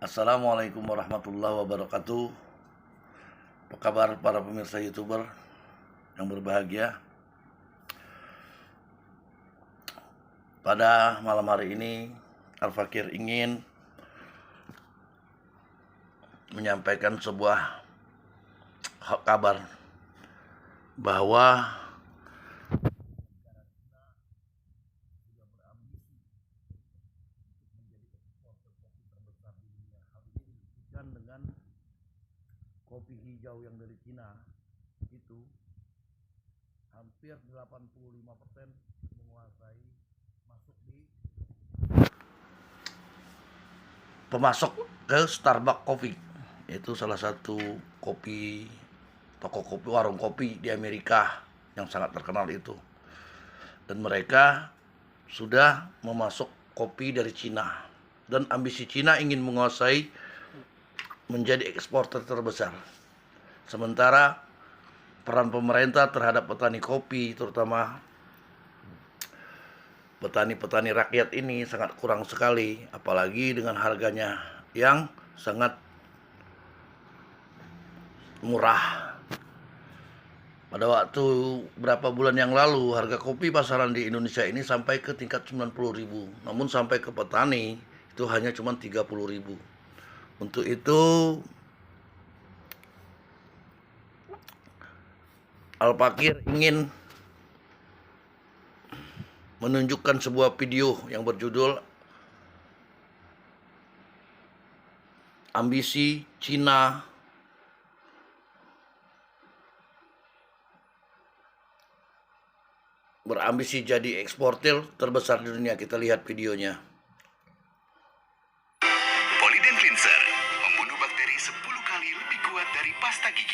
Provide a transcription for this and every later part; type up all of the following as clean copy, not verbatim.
Assalamualaikum warahmatullahi wabarakatuh. Apa kabar para pemirsa YouTuber yang berbahagia? Pada malam hari ini Al-Fakir ingin menyampaikan sebuah kabar bahwa dengan kopi hijau yang dari Cina itu hampir 85% menguasai pemasok ke Starbucks Coffee, yaitu salah satu toko kopi, warung kopi di Amerika yang sangat terkenal itu. Dan mereka sudah memasok kopi dari Cina, dan ambisi Cina ingin menguasai menjadi eksporter terbesar. Sementara peran pemerintah terhadap petani kopi, terutama petani-petani rakyat ini sangat kurang sekali, apalagi dengan harganya yang sangat murah. Pada waktu berapa bulan yang lalu, harga kopi pasaran di Indonesia ini sampai ke tingkat 90.000, namun sampai ke petani itu hanya cuma 30.000. Untuk itu Al-Fakir ingin menunjukkan sebuah video yang berjudul Ambisi Cina berambisi jadi eksportir terbesar di dunia. Kita lihat videonya. Polydent Cleanser membunuh bakteri 10 kali lebih kuat dari pasta gigi.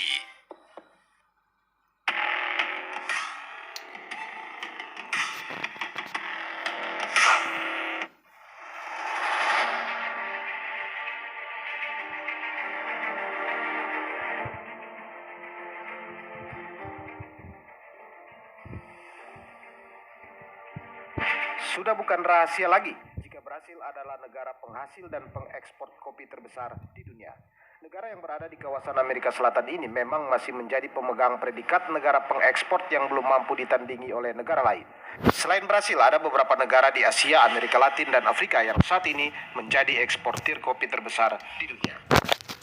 Sudah bukan rahasia lagi jika Brasil adalah negara penghasil dan pengekspor kopi terbesar di dunia. Negara yang berada di kawasan Amerika Selatan ini memang masih menjadi pemegang predikat negara pengekspor yang belum mampu ditandingi oleh negara lain. Selain Brasil, ada beberapa negara di Asia, Amerika Latin, dan Afrika yang saat ini menjadi eksportir kopi terbesar di dunia.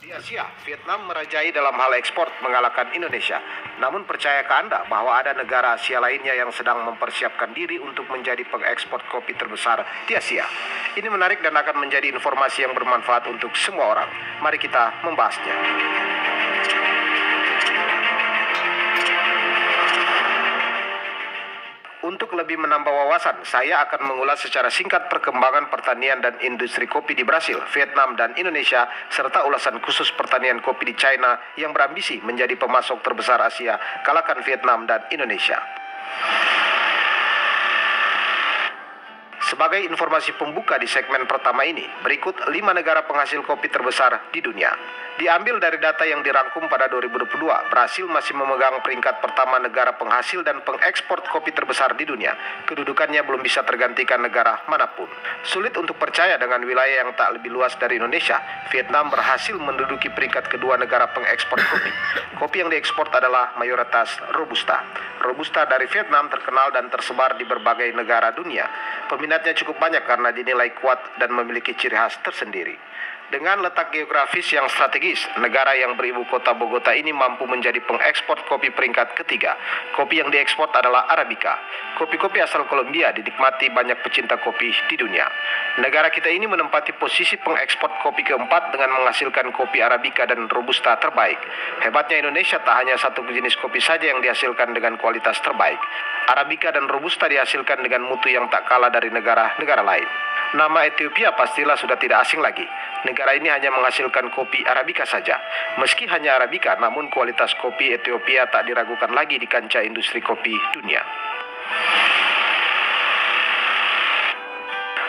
Di Asia, Vietnam merajai dalam hal ekspor mengalahkan Indonesia. Namun percayakah Anda bahwa ada negara Asia lainnya yang sedang mempersiapkan diri untuk menjadi pengekspor kopi terbesar di Asia? Ini menarik dan akan menjadi informasi yang bermanfaat untuk semua orang. Mari kita membahasnya. Untuk lebih menambah wawasan, saya akan mengulas secara singkat perkembangan pertanian dan industri kopi di Brasil, Vietnam, dan Indonesia, serta ulasan khusus pertanian kopi di China yang berambisi menjadi pemasok terbesar Asia, kalahkan Vietnam dan Indonesia. Sebagai informasi pembuka di segmen pertama ini, berikut 5 negara penghasil kopi terbesar di dunia. Diambil dari data yang dirangkum pada 2022, Brasil masih memegang peringkat pertama negara penghasil dan pengekspor kopi terbesar di dunia. Kedudukannya belum bisa tergantikan negara manapun. Sulit untuk percaya dengan wilayah yang tak lebih luas dari Indonesia, Vietnam berhasil menduduki peringkat kedua negara pengekspor kopi. Kopi yang diekspor adalah mayoritas Robusta. Robusta dari Vietnam terkenal dan tersebar di berbagai negara dunia. Peminatnya cukup banyak karena dinilai kuat dan memiliki ciri khas tersendiri. Dengan letak geografis yang strategis, negara yang beribu kota Bogota ini mampu menjadi pengekspor kopi peringkat ketiga. Kopi yang diekspor adalah Arabica. Kopi-kopi asal Kolombia dinikmati banyak pecinta kopi di dunia. Negara kita ini menempati posisi pengekspor kopi keempat dengan menghasilkan kopi Arabica dan Robusta terbaik. Hebatnya Indonesia tak hanya satu jenis kopi saja yang dihasilkan dengan kualitas terbaik. Arabica dan Robusta dihasilkan dengan mutu yang tak kalah dari negara-negara lain. Nama Ethiopia pastilah sudah tidak asing lagi. Negara ini hanya menghasilkan kopi Arabica saja. Meski hanya Arabica, namun kualitas kopi Ethiopia tak diragukan lagi di kancah industri kopi dunia.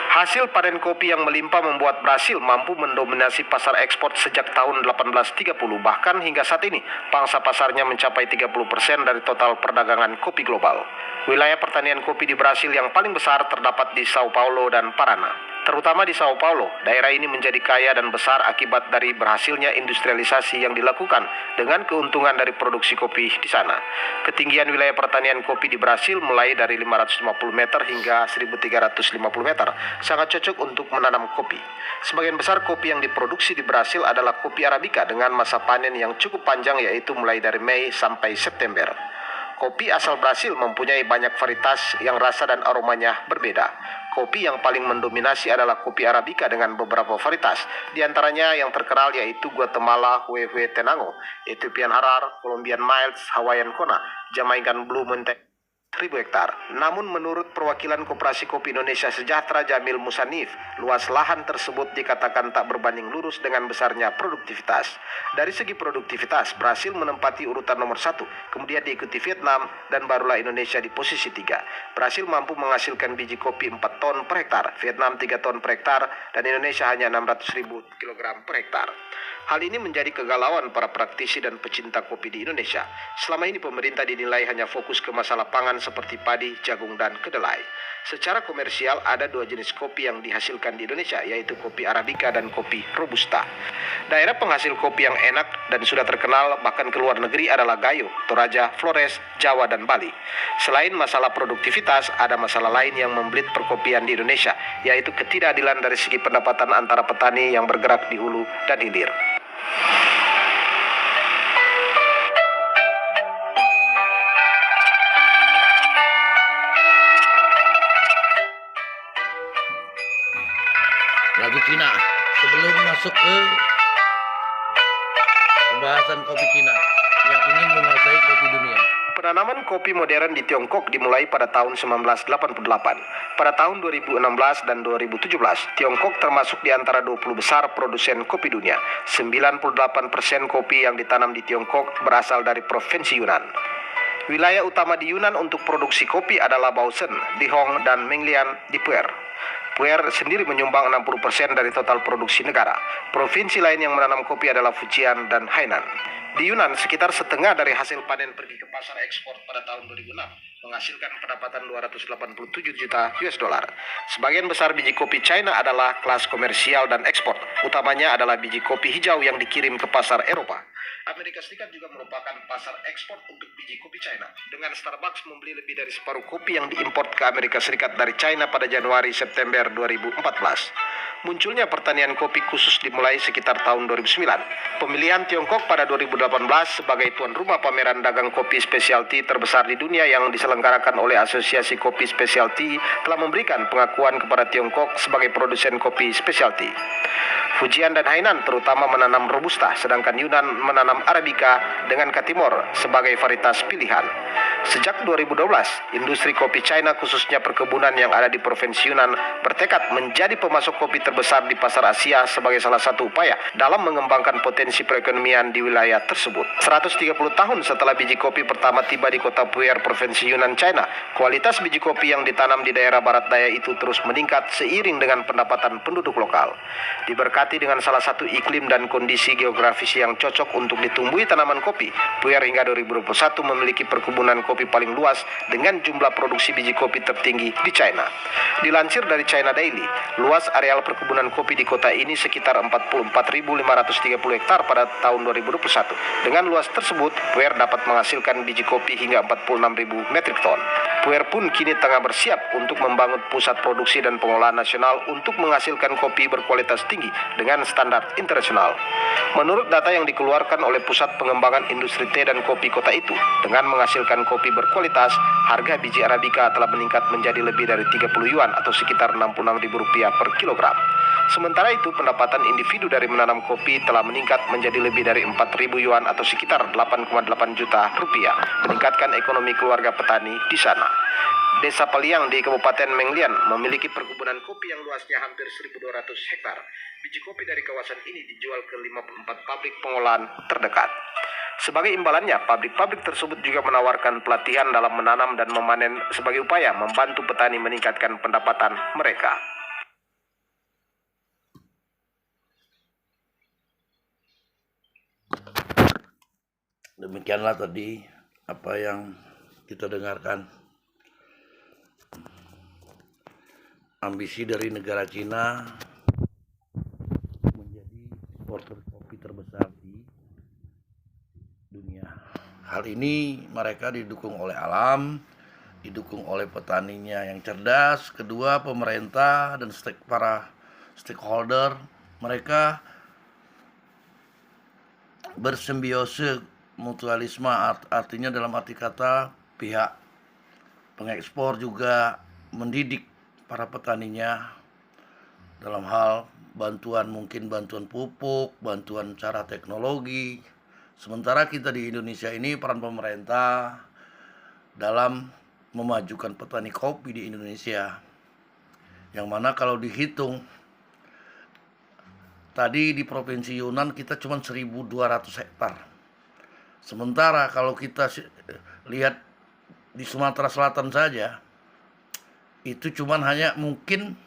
Hasil panen kopi yang melimpah membuat Brasil mampu mendominasi pasar ekspor sejak tahun 1830. Bahkan hingga saat ini, pangsa pasarnya mencapai 30% dari total perdagangan kopi global. Wilayah pertanian kopi di Brasil yang paling besar terdapat di Sao Paulo dan Paraná. Terutama di Sao Paulo, daerah ini menjadi kaya dan besar akibat dari berhasilnya industrialisasi yang dilakukan dengan keuntungan dari produksi kopi di sana. Ketinggian wilayah pertanian kopi di Brasil mulai dari 550 meter hingga 1350 meter, sangat cocok untuk menanam kopi. Sebagian besar kopi yang diproduksi di Brasil adalah kopi Arabica dengan masa panen yang cukup panjang, yaitu mulai dari Mei sampai September. Kopi asal Brasil mempunyai banyak varietas yang rasa dan aromanya berbeda. Kopi yang paling mendominasi adalah kopi Arabica dengan beberapa varietas. Di antaranya yang terkenal yaitu Guatemala Huehue Tenango, Ethiopian Harar, Colombian Mild, Hawaiian Kona, Jamaican Blue Mountain 1.000 hektar. Namun menurut perwakilan Koperasi Kopi Indonesia Sejahtera Jamil Musanif, luas lahan tersebut dikatakan tak berbanding lurus dengan besarnya produktivitas. Dari segi produktivitas, Brasil menempati urutan nomor 1, kemudian diikuti Vietnam, dan barulah Indonesia di posisi 3. Brasil mampu menghasilkan biji kopi 4 ton per hektar, Vietnam 3 ton per hektar, dan Indonesia hanya 600.000 kg per hektar. Hal ini menjadi kegalauan para praktisi dan pecinta kopi di Indonesia. Selama ini pemerintah dinilai hanya fokus ke masalah pangan seperti padi, jagung, dan kedelai. Secara komersial ada 2 jenis kopi yang dihasilkan di Indonesia, yaitu kopi Arabica dan kopi Robusta. Daerah penghasil kopi yang enak dan sudah terkenal bahkan ke luar negeri adalah Gayo, Toraja, Flores, Jawa, dan Bali. Selain masalah produktivitas, ada masalah lain yang membelit perkopian di Indonesia, yaitu ketidakadilan dari segi pendapatan antara petani yang bergerak di hulu dan hilir. Lagu Cina. Sebelum masuk ke pembahasan kopi Cina yang ingin menguasai kopi dunia. Penanaman kopi modern di Tiongkok dimulai pada tahun 1988. Pada tahun 2016 dan 2017, Tiongkok termasuk di antara 20 besar produsen kopi dunia. 98% kopi yang ditanam di Tiongkok berasal dari Provinsi Yunnan. Wilayah utama di Yunnan untuk produksi kopi adalah Baosen, Dihong, dan Menglian di Puer. Puer sendiri menyumbang 60% dari total produksi negara. Provinsi lain yang menanam kopi adalah Fujian dan Hainan. Di Yunnan, sekitar setengah dari hasil panen pergi ke pasar ekspor pada tahun 2006, menghasilkan pendapatan 287 juta US dollar. Sebagian besar biji kopi China adalah kelas komersial dan ekspor, utamanya adalah biji kopi hijau yang dikirim ke pasar Eropa. Amerika Serikat juga merupakan pasar ekspor untuk biji kopi China, dengan Starbucks membeli lebih dari separuh kopi yang diimpor ke Amerika Serikat dari China pada Januari-September 2014. Munculnya pertanian kopi khusus dimulai sekitar tahun 2009. Pemilihan Tiongkok pada 2018 sebagai tuan rumah pameran dagang kopi spesialty terbesar di dunia yang diselenggarakan oleh Asosiasi Kopi Spesialty telah memberikan pengakuan kepada Tiongkok sebagai produsen kopi spesialty. Fujian dan Hainan terutama menanam Robusta, sedangkan Yunnan menanam Arabica dengan Katimor sebagai varietas pilihan. Sejak 2012, industri kopi China khususnya perkebunan yang ada di Provinsi Yunnan bertekad menjadi pemasok kopi terbesar di pasar Asia sebagai salah satu upaya dalam mengembangkan potensi perekonomian di wilayah tersebut. 130 tahun setelah biji kopi pertama tiba di kota Puer, Provinsi Yunnan, China, kualitas biji kopi yang ditanam di daerah barat daya itu terus meningkat seiring dengan pendapatan penduduk lokal. Diberkati dengan salah satu iklim dan kondisi geografis yang cocok untuk ditumbuhi tanaman kopi, Puer hingga 2021 memiliki perkebunan kopi paling luas dengan jumlah produksi biji kopi tertinggi di China. Dilansir dari China Daily, luas areal perkebunan kopi di kota ini sekitar 44.530 hektar pada tahun 2021. Dengan luas tersebut, Puer dapat menghasilkan biji kopi hingga 46.000 metrik ton. Puer pun kini tengah bersiap untuk membangun pusat produksi dan pengolahan nasional untuk menghasilkan kopi berkualitas tinggi dengan standar internasional. Menurut data yang dikeluarkan oleh Pusat Pengembangan Industri Teh dan Kopi kota itu, dengan menghasilkan kopi berkualitas, harga biji Arabica telah meningkat menjadi lebih dari 30 yuan atau sekitar Rp66.000 per kilogram. Sementara itu, pendapatan individu dari menanam kopi telah meningkat menjadi lebih dari 4.000 yuan atau sekitar 8,8 juta rupiah, meningkatkan ekonomi keluarga petani di sana. Desa Paliang di Kabupaten Menglian memiliki perkebunan kopi yang luasnya hampir 1.200 hektar. Biji kopi dari kawasan ini dijual ke 54 pabrik pengolahan terdekat. Sebagai imbalannya, pabrik-pabrik tersebut juga menawarkan pelatihan dalam menanam dan memanen sebagai upaya membantu petani meningkatkan pendapatan mereka. Demikianlah tadi apa yang kita dengarkan. ambisi dari negara Cina menjadi eksportir kopi terbesar di dunia. Hal ini mereka didukung oleh alam, didukung oleh petaninya yang cerdas, kedua pemerintah dan para stakeholder mereka bersimbiose mutualisme, artinya dalam arti kata pihak pengekspor juga mendidik para petaninya dalam hal bantuan, mungkin bantuan pupuk, bantuan cara teknologi. Sementara kita di Indonesia ini peran pemerintah dalam memajukan petani kopi di Indonesia, yang mana kalau dihitung tadi di Provinsi Yunnan kita cuma 1.200 hektar. Sementara kalau kita lihat di Sumatera Selatan saja itu cuma hanya mungkin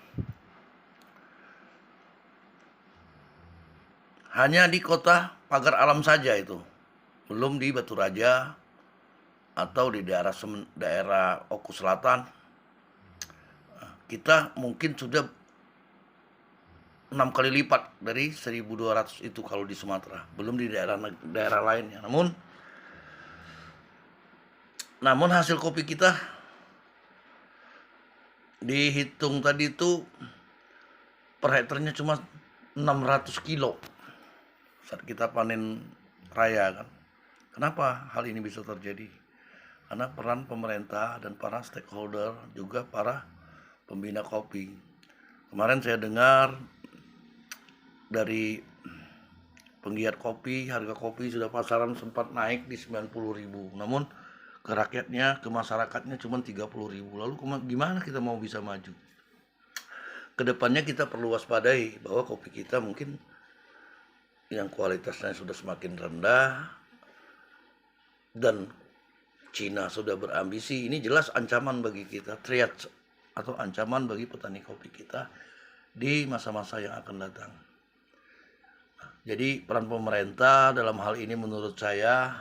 hanya di kota Pagar Alam saja, itu belum di Batu Raja atau di daerah Oku Selatan. Kita mungkin sudah 6 kali lipat dari 1.200 itu kalau di Sumatera, belum di daerah lainnya. Namun hasil kopi kita dihitung tadi itu per hektarnya cuma 600 kilo saat kita panen raya kan. Kenapa hal ini bisa terjadi? Karena peran pemerintah dan para stakeholder, juga para pembina kopi. Kemarin saya dengar dari penggiat kopi, harga kopi sudah pasaran sempat naik di 90.000. Namun ke rakyatnya, ke masyarakatnya cuma 30.000. Lalu gimana kita mau bisa maju? Kedepannya kita perlu waspadai bahwa kopi kita mungkin yang kualitasnya sudah semakin rendah dan Cina sudah berambisi. Ini jelas ancaman bagi kita, threat atau ancaman bagi petani kopi kita di masa-masa yang akan datang. Jadi peran pemerintah dalam hal ini menurut saya,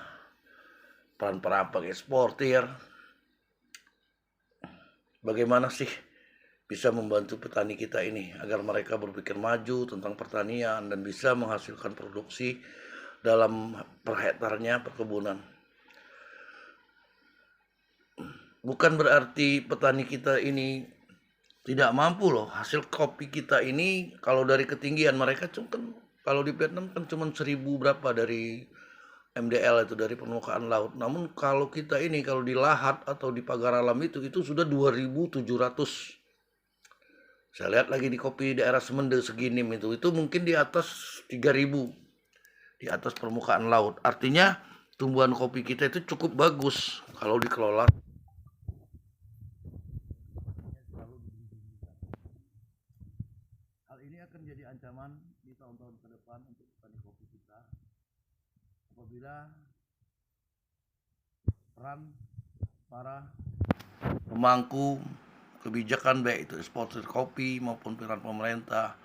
peran para pengeksportir, bagaimana sih bisa membantu petani kita ini agar mereka berpikir maju tentang pertanian dan bisa menghasilkan produksi dalam per hektarnya perkebunan. Bukan berarti petani kita ini tidak mampu loh. Hasil kopi kita ini kalau dari ketinggian mereka kan, kalau di Vietnam kan cuma 1.000 berapa dari MDL itu, dari permukaan laut. Namun kalau kita ini kalau di Lahat atau di Pagar Alam itu sudah 2.700. Saya lihat lagi di kopi daerah Semende Seginim itu mungkin di atas 3.000 di atas permukaan laut. Artinya tumbuhan kopi kita itu cukup bagus kalau dikelola. Hal ini akan jadi ancaman di tahun-tahun ke depan untuk petani kopi kita apabila peran para pemangku kebijakan baik itu eksportir kopi maupun peran pemerintah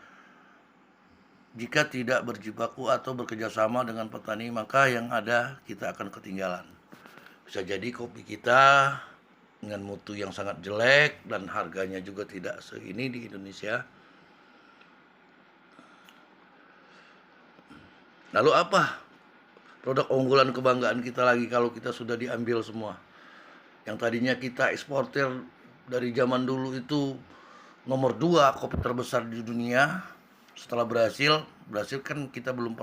jika tidak berjibaku atau bekerjasama dengan petani, maka yang ada kita akan ketinggalan. Bisa jadi kopi kita dengan mutu yang sangat jelek dan harganya juga tidak seini di Indonesia. Lalu apa produk unggulan kebanggaan kita lagi kalau kita sudah diambil semua? Yang tadinya kita eksportir dari zaman dulu itu nomor 2 kopi terbesar di dunia setelah Brasil kan kita belum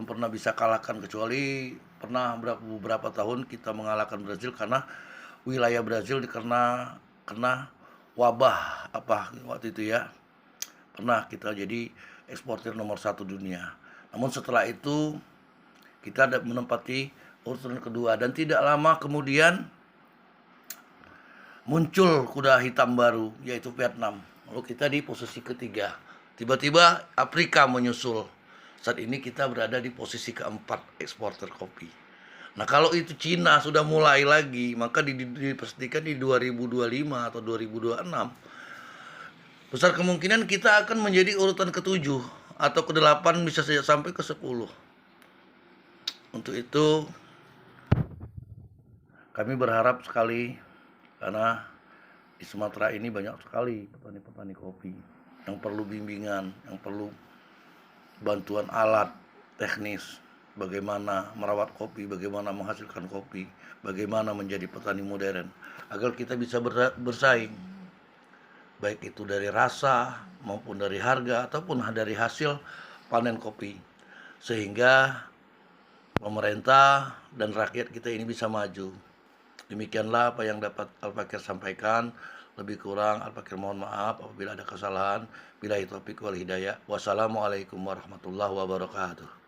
pernah bisa kalahkan, kecuali pernah beberapa tahun kita mengalahkan Brasil karena wilayah Brasil kena wabah apa waktu itu ya. Pernah kita jadi eksportir nomor 1 dunia. Namun setelah itu kita menempati urutan kedua dan tidak lama kemudian muncul kuda hitam baru yaitu Vietnam. Lalu kita di posisi ketiga. Tiba-tiba Afrika menyusul. Saat ini kita berada di posisi keempat eksporter kopi. Nah kalau itu Cina sudah mulai lagi, maka dipastikan di 2025 atau 2026 besar kemungkinan kita akan menjadi urutan ke-7 atau ke-8, bisa saja sampai ke-10. Untuk itu kami berharap sekali, karena Di Sumatera ini banyak sekali petani-petani kopi yang perlu bimbingan, yang perlu bantuan alat teknis, bagaimana merawat kopi, bagaimana menghasilkan kopi, bagaimana menjadi petani modern, agar kita bisa bersaing, baik itu dari rasa maupun dari harga ataupun dari hasil panen kopi, sehingga pemerintah dan rakyat kita ini bisa maju. Demikianlah apa yang dapat Al-Fakir sampaikan. Lebih kurang Al-Fakir mohon maaf apabila ada kesalahan. Billahi taufiq wal hidayah. Wassalamualaikum warahmatullahi wabarakatuh.